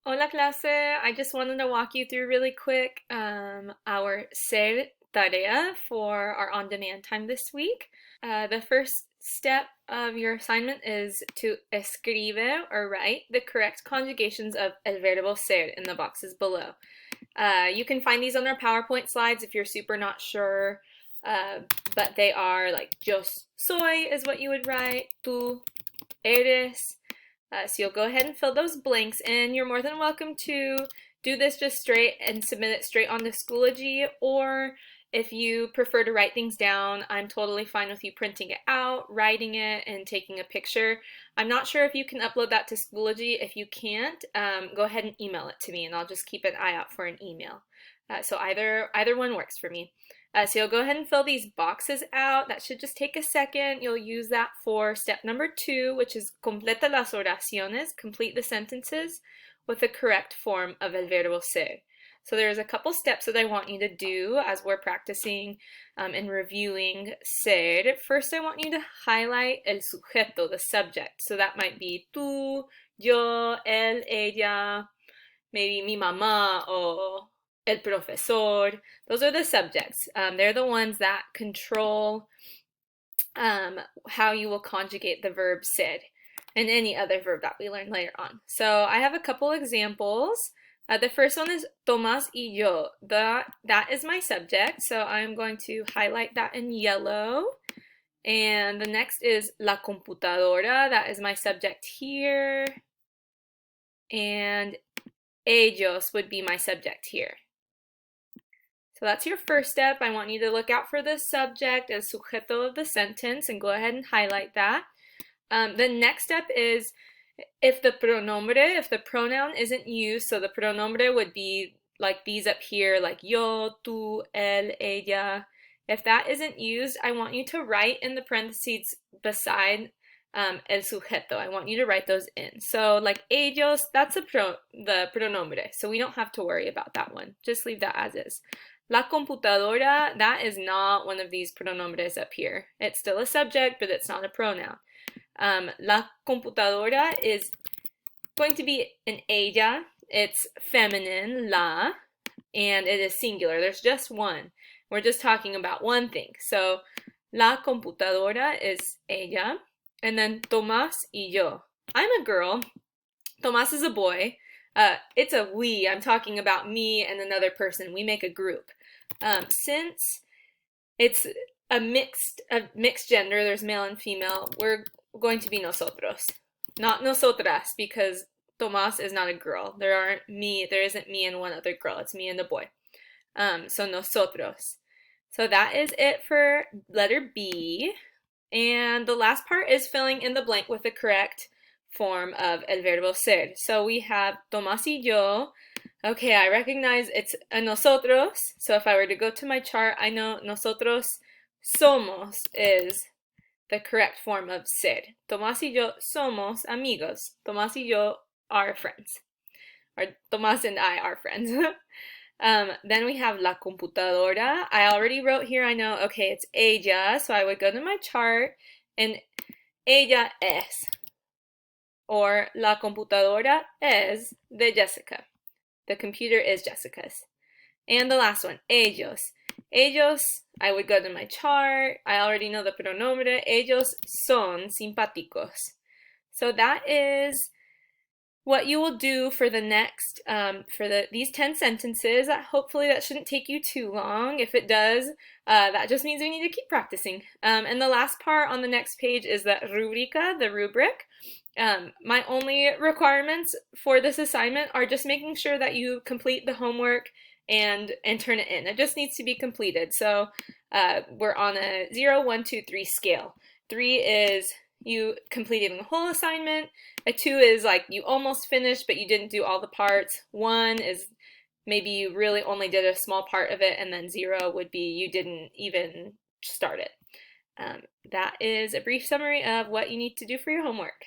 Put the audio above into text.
Hola clase, I just wanted to walk you through really quick our ser tarea for our on-demand time this week. The first step of your assignment is to escribe or write the correct conjugations of el verbo ser in the boxes below. You can find these on our PowerPoint slides if you're super not sure, but they are like yo soy is what you would write, tú eres. So you'll go ahead and fill those blanks in. You're more than welcome to do this just straight and submit it straight on to Schoology, or if you prefer to write things down, I'm totally fine with you printing it out, writing it, and taking a picture. I'm not sure if you can upload that to Schoology. If you can't, go ahead and email it to me, and I'll just keep an eye out for an email. So either one works for me. So you'll go ahead and fill these boxes out. That should just take a second. You'll use that for step number 2, which is completa las oraciones, complete the sentences with the correct form of el verbo ser. So there's a couple steps that I want you to do as we're practicing and reviewing ser. First, I want you to highlight el sujeto, the subject. So that might be tú, yo, él, ella, maybe mi mamá o el profesor. Those are the subjects. They're the ones that control how you will conjugate the verb ser and any other verb that we learn later on. So I have a couple examples. The first one is Tomás y yo. That is my subject, so I'm going to highlight that in yellow. And the next is la computadora. That is my subject here. And ellos would be my subject here. So that's your first step. I want you to look out for the subject as sujeto of the sentence and go ahead and highlight that. The next step is if the pronoun isn't used, so the pronombre would be like these up here, like yo, tú, él, ella. If that isn't used, I want you to write in the parentheses beside el sujeto. I want you to write those in. So like ellos, that's the pronombre, so we don't have to worry about that one. Just leave that as is. La computadora, that is not one of these pronombres up here. It's still a subject, but it's not a pronoun. La computadora is going to be an ella. It's feminine, la, and it is singular. There's just one. We're just talking about one thing. So, la computadora is ella. And then Tomás y yo. I'm a girl. Tomás is a boy. It's a we. I'm talking about me and another person. We make a group. Since it's a mixed gender, there's male and female, we're going to be nosotros. Not nosotras, because Tomás is not a girl. There isn't me and one other girl. It's me and the boy. So nosotros. So that is it for letter B. And the last part is filling in the blank with the correct form of el verbo ser. So we have Tomás y yo. Okay, I recognize it's a nosotros. So if I were to go to my chart, I know nosotros somos is the correct form of ser. Tomás y yo somos amigos. Tomás y yo are friends. Or Tomás and I are friends. Then we have la computadora. I already wrote here, I know, okay, it's ella, so I would go to my chart, and ella es, or la computadora es de Jessica. The computer is Jessica's. And the last one, ellos. Ellos, I would go to my chart. I already know the pronombre. Ellos son simpáticos. So that is what you will do for the next, these 10 sentences. Hopefully that shouldn't take you too long. If it does, that just means we need to keep practicing. And the last part on the next page is the rubrica, the rubric. My only requirements for this assignment are just making sure that you complete the homework and turn it in. It just needs to be completed. So we're on a 0, 1, 2, 3 scale. 3 is you completing the whole assignment. A 2 is like you almost finished, but you didn't do all the parts. 1 is maybe you really only did a small part of it, and then 0 would be you didn't even start it. That is a brief summary of what you need to do for your homework.